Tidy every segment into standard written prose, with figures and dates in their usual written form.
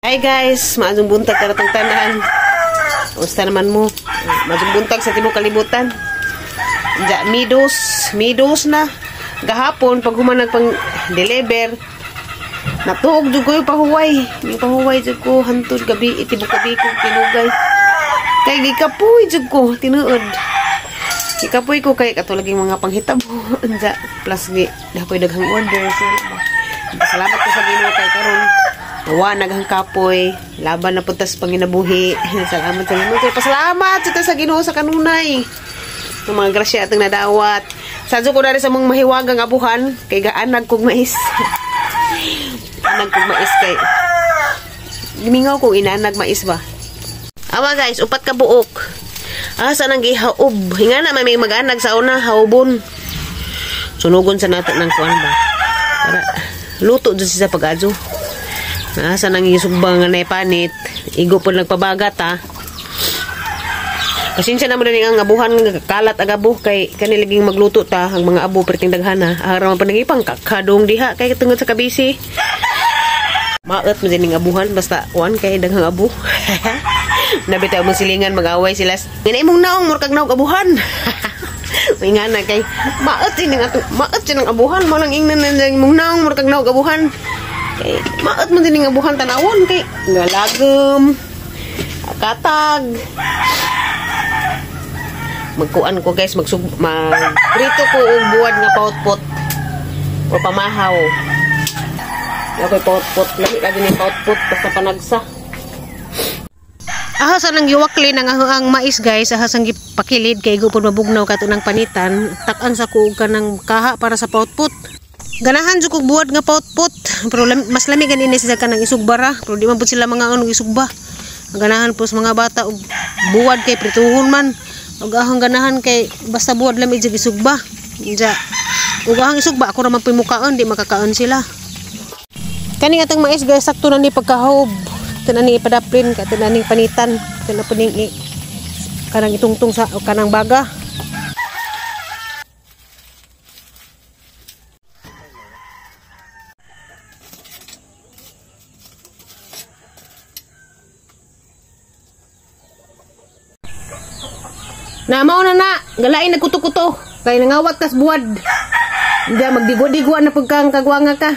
Hi guys, maadong buntag karatong tanan. Usta naman mo? Maadong buntag sa tibok kalibutan. Ja, midos na. Gahapon pag humanag pang deliver. Natuog jud ko yung pahuway. Yung pahuway jud ko hantod gabi itibok gabi ko tinugay. Kay gikapoy jud ko tinuod. Gikapoy ko kay katulaging mga panghitabo. Ja, plus gi dapoy daghang order so. Salamat ko sa Ginoo kay karon. Wa naghang kapoy, laban na putas panginabuhi. Salamat sa Ginoo. Pasalamat sa Ginoo sa kanunay. Ng mga grasya atong nadawat. Sadyo ko dali sa mong mahiwagang abuhan kay gaanag kog mais. Anag kog mais kay gimingaw kong inanag mais ba. Awa guys, upat ka buok. Asa nang gihaob. Hinga na may mag-anag sa una haubon. Sunugon sa nato ng kuan ba. Para luto dun siya pag-adyo. Asa nang isugba nga naipanit. Igo po nagpabagat ha. Pasensya naman na ang abuhan kalat agabuh kay kaniliging magluto ta ang mga abo perting daghana. Araw man panagipang kakadong diha kay tungod sa kabisi. Maot mo din abuhan basta one kay daghang abo. Nabitaw mo silingan mag-away sila. Ngana imong naong murkag naog abuhan. May nga na kay maot din ang abuhan mo lang ingnan na imong naong murkag naog abuhan. Kay maot mo din ang abuhan tanawon kay galagom katag magkuan ko guys magprito ko og buwad nga pautpot o pamahaw napay pautpot lagi ni pautpot basta panagsa ahas nang giwakli nang ang mais guys ahas ang gipakilid kay gupon mabugnaw kato ng panitan tak-an sa kuog kanang kaha para sa pautpot. Ganahan jud kog buwad nga pautpot pero mas lami ganin sila kanang isugbara pero di man pud sila mga anong isugba. Ang ganahan po sa mga bata og buwad kay prituhon man og ahang ganahan kay basta buwad lami jud isugba. Ja ug ahang isugba ako ra man pimukaon di makakaon sila. Kani atong mais guys sakto na ni pagkahob. Tanan ni ipadaplin ka tanan ning panitan tanan po ning kanang itungtong sa kanang baga. Namaw na galain nagkuto-kuto kay nangawat kas buwad. Hindi magdigo-digo na pagkang kagwanga ka.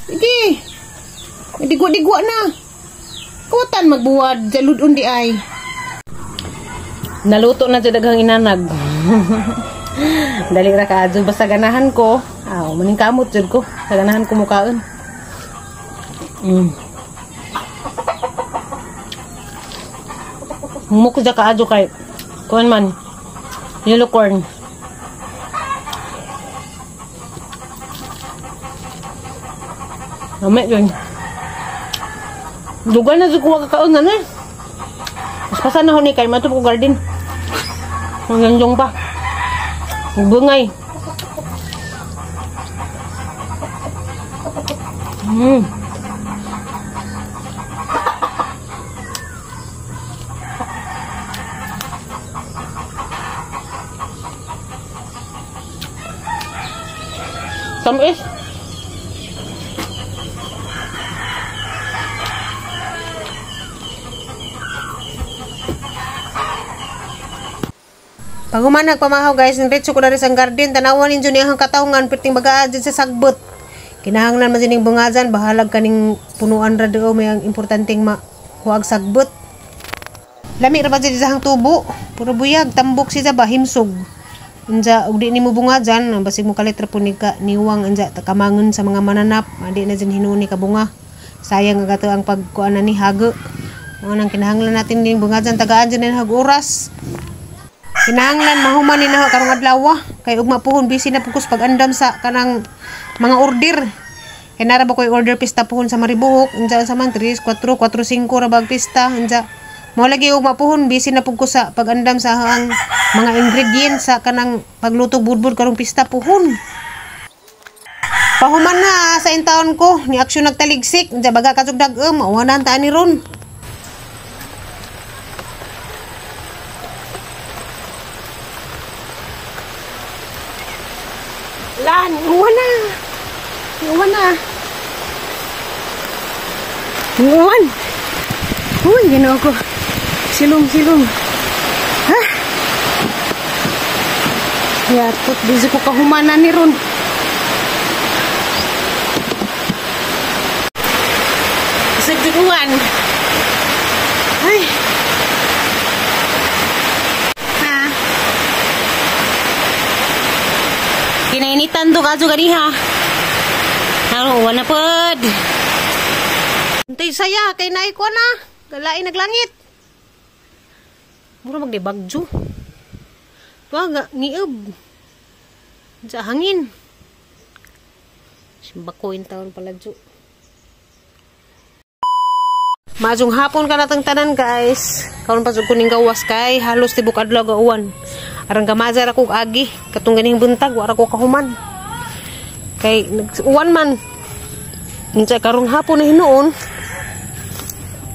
Sige. Digo-digo na. Kutan magbuwad jalud undi ay. Naluto na jud daghang inanag. Dali ra ka adto basta ganahan ko. Maning kamot jud ko. Sa ganahan ko mukaon. Mukha ka adto kay kuan man yellow corn. Ame yun. Dugan na sukuha kakaon na na. Mas pasan na ho ni kay mato ko garden. Ang yanjong pa. Bungay. Tamis. Pag humanag pamahaw guys, nritso ko na rin sa garden, tanawan ninyo niyang katahungan, perting bagaan dyan sa sagbot. Kinahanglan man sining bungasan, bahalag kaning punuan ra do may ang importanteng huwag sagbot. Lami ra ba dyan sa hang tubo, puro buyag, tambok siya ba, himsog. Anja ug di nimo bungajan basig mo kalit ra pud ni ka niwang anja takamangon sa mga mananap adi na din hinuni ka bunga sayang nga gato ang pagkuan ni hago mo nang kinahanglan natin din bungajan tagaan din hag oras kinahanglan mahuman ni na karong adlaw kay ug mapuhon busy na pugos pag-andam sa kanang mga order kay nara ba koy order pista puhon sa Maribuhok anja sa man 3 4 4 5 ra bag pista anja mo lagi og mapuhon busy na pud ko sa pag-andam sa ang mga ingredients sa kanang pagluto budbud karong pista puhon. Pahuman na sa intawon ko ni aksyon nagtaligsik unsa baga kasug dag-em awanan ta ni ron. Lan, huwa na. Uwan. Uy, ginawa ko. Silong. Ha? Yatot, di ko kahumanan ni Ron. Sagduduan. Ay. Ha? Kinainitan to kaso ganiha. Ano, wala pod. Antay saya, kay naay ko na. Galain naglangit. Mura magdibagjo. Tuwa, ngiob. Sa hangin. Simbakoin taon pala, Jo. Majong hapon ka natang tanan, guys. Karon pa jud kuning gawas kay halos tibok adlaw ga uwan. Arang gamazar ako agi, katong ganing buntag wara ko kahuman. Kay uwan man. Unsa karong hapon na hinuon?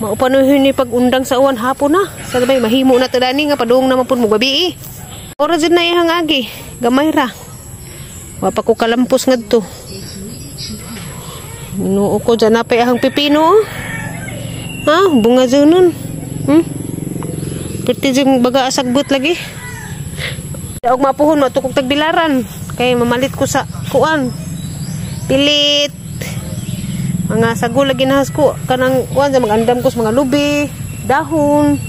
Maupanuhin ni pag-undang sa uwan hapon na. Sabay mahimo na tadani nga padung na mapun mo gabi. Ora jud na ihang agi, gamay ra. Wa pa ko kalampos ngadto. Nuo ko dyan napay ahang pipino. Ha? Bunga dyan nun. Perti dyan baga asagbot lagi. Huwag mapuhon, matukog tagbilaran. Kaya mamalit ko sa kuan. Pilit. Mga sago lagi nahas ko. Kanang kuan dyan magandam ko sa mga lubi. Dahon.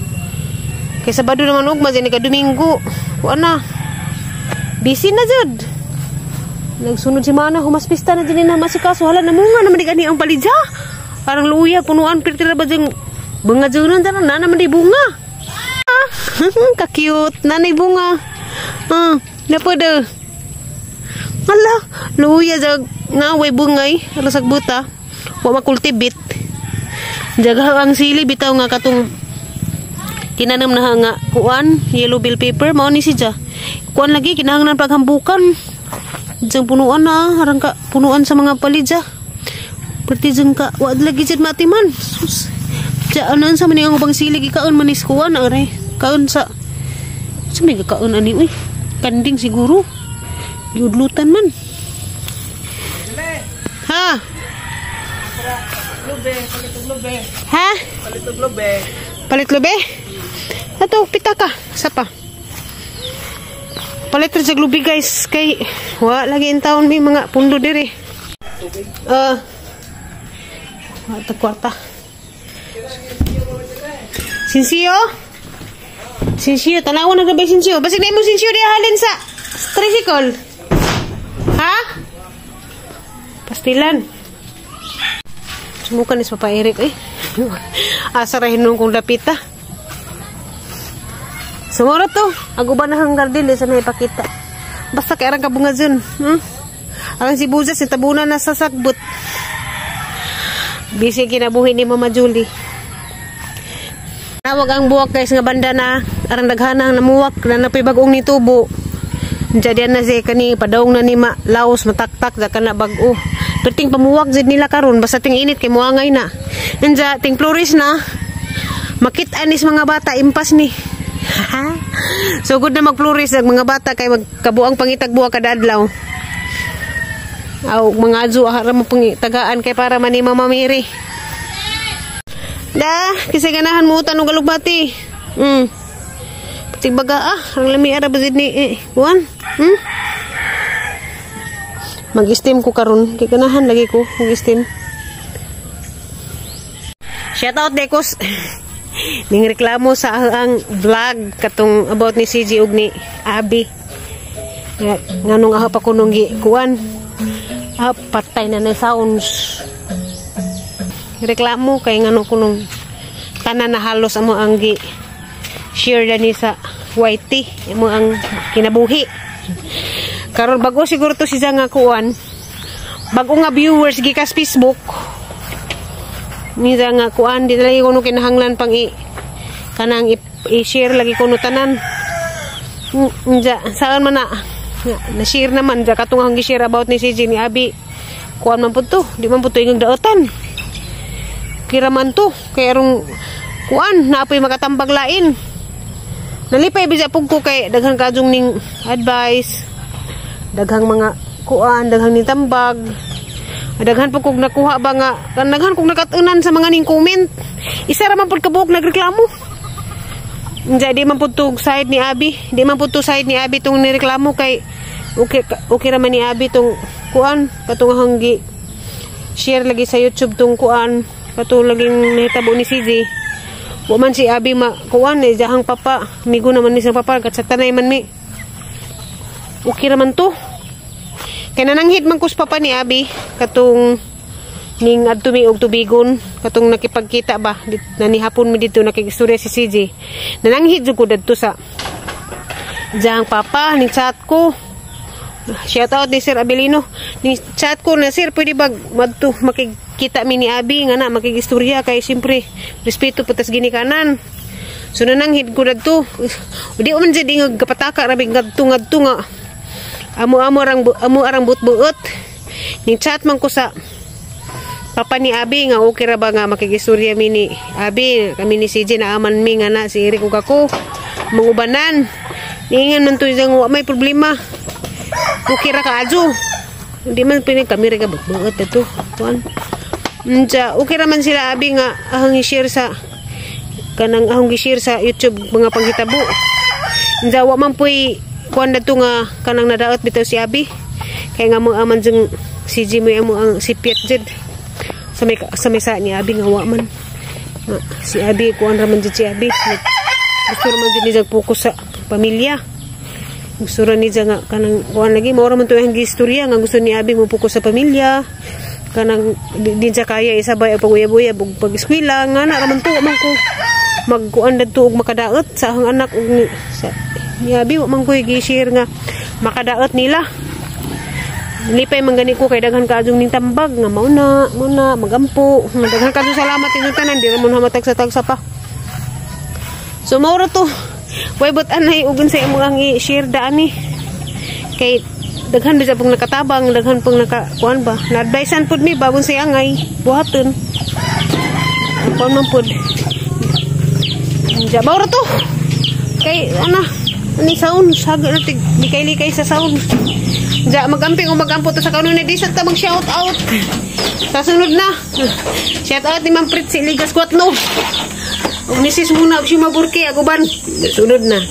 Kaya Sabado naman ugma dyan ka Domingo. Kuan na. Busy na dyan. Nagsunod si Mana. Humaspista na dyan na masikaso. Hala na mga naman di gani ang palidya. Parang luya, punuan, pirtira ba dyan bunga dyan na naman di bunga. Ah, ka-cute, nanay bunga. Ah, napada. Ala, luya dyan nga, way bungay, alasag buta. Wa makultibit. Jaga ang sili, bitaw nga katong kinanam na nga, kuan, yellow bell pepper, mao ni siya. Kuan lagi, kinahanglan paghambukan. Dyan punuan na, harang ka, punuan sa mga palidya. Perti dyan ka, wad lagi dyan matiman. Sus. Diyan sa maniyang ubang silig, ikaon manis kuwan, aray. Kaon sa, sa may kakaon ani, uy. Kanding siguro. Yudlutan man. Ha? Ha? Palit lube? Ato, pita ka. Sapa? Palit rin sa lubi, guys. Kay, lagi in taon may mga pundo diri. Ito kwarta. Sinsiyo? Sinsiyo, tanawan na gabay sinsiyo. Basig na mo sinsiyo di halin sa tricycle. Ha? Pastilan. Sumukan is Papa Eric eh. Asarahin nung kong lapita. Sumura to. Aguban na hanggar dili sa naipakita. Basta kaya arang kabunga dyan. Arang si Buzas, tabunan na sa sagbot. Bisig kinabuhi ni Mama Julie. Nawag ang buwak guys nga banda na arang daghanang namuwak na napay bagong nitubo. Diyan na si kani padawong na ni laos mataktak da kana bag-o. Perting pamuwak jud nila karon basta ting init kay muangay na. Anja ting floris na. Makit anis mga bata impas ni. So good na mag-floris ang mga bata kay magkabuang pangitag-buwa kada adlaw. Aw mga adjo ara mo tagaan kay para man ni Mama Mary. Da, kasi ganahan mo tanong galugbati. Pati baga ang lami ara bazid ni kuan. Mag-steam ko karon, kay ganahan lagi ko mag-steam. Shout out Dekos. Ning reklamo sa ang vlog katong about ni CJ ug ni Abi. Nganong aha pa kunong kuan. Patay na sounds. Reklamo kay ngano kunong tanan na halos amo ang gi share dani sa YT amo ang kinabuhi. Karon bago siguro to siya nga kuan. Bago nga viewers gikas Facebook. Niya nga kuan di lagi kuno kinahanglan pang kanang i-share lagi kuno tanan. Saan man na-share naman dya katong ang gi-share about ni CJ ni Abi. Kuan man po to. Di man po to yung daotan. Kira man to. Kaya rong kuan naapoy makatambag lain. Nalipay bisa pug ko kay daghang kajong ning advice. Daghang mga kuan, daghang ning tambag. Daghan po kog nakuha ba nga, daghan kog nakatunan sa mga ning comment. Isa ra man pud kabuok nagreklamo. Di man pud to side ni Abi. Di man pud to side ni Abi tong nireklamo kay okay ra man ni Abi tong kuan katong hanggi share lagi sa YouTube tong kuan katong laging nahitabo ni CJ. Wa man si Abi kuan ni jahang papa, migo naman ni sa papa kat sa tanay man mi. Okay ra man to. Kaya nananghid man kus papa ni Abi katong ning adto mi og tubigon katong nakipagkita ba nanihapon mi dito nakigistorya si CJ. Nananghid jud ko dadto sa jang papa ning chat ko. Shout out ni Sir Abelino. Ning chat ko na sir pwede ba madto makikita mi ni Abi nga na makigistorya kay siyempre respeto putas ginikanan. So nananghid ko dadto. Di man jud ingog kapataka ra big ngadto nga amo arang buot-buot. Ning chat man ko sa papa ni Abi nga okay ra ba nga makigistorya mi ni Abi kami ni CJ na aman mi nga na si Eric ug ako mangubanan. Ningan man to jang wa may problema. Okay ra kaadyo. Hindi man pwede kami ra ka buot ato. Kuan. Okay ra man sila Abi nga ahong i-share sa kanang ahong i-share sa YouTube mga panghitabo. Inja wa man puy kuan dato nga kanang nadaot bitaw si Abi kay nga mo aman jeng CJ mo amo ang sipiat jud sa may sa ni Abi nga wa man nga, si Abi kuan ra man jud si Abi gusto ra man jud ni fokus sa pamilya, gusto ra ni nga kanang kuan lagi mao ra man to ang istorya nga gusto ni Abi mo fokus sa pamilya kanang din sa kaya isabay ang paguya-buya ug pag-eskwela nga na ra man to man ko magkuan dadto og makadaot sa ang anak ug sa ni Abi wa man ko i-share nga makadaot nila. Lipay man gani ko kay daghan kaadjong ning tambag nga mao na magampo. Daghan kaadjong salamat inyo tanan di ra mo hamatag sa tagsa pa. So mao ra to. Way but anay ugon sa imo ang i-share daan ni. Kay daghan ba pong nakatabang, daghan pong nakakuan ba. Na-advisean pud mi bagon sa angay buhaton. Kuan man pud. Ja mao ra to. Kay ani sound saga na likay-likay sa sound. Ja magamping o magampo to sa kanunay di sa ta mag shout out. Sa sunod na. Shout out ni Ma'am Pritsi Ligas Kwatno. Og misis muna og si Maburki aguban. Sunod na.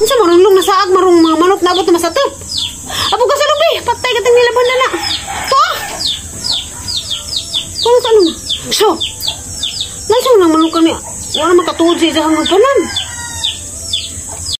Unsa marunong nasaag marung mga manok na abot masatop. Apo ka sa lubi, patay ka tang nilaban na na. To. Kung ano? So. Nasa nang manok kami. Wala makatuod sa isang magpanan.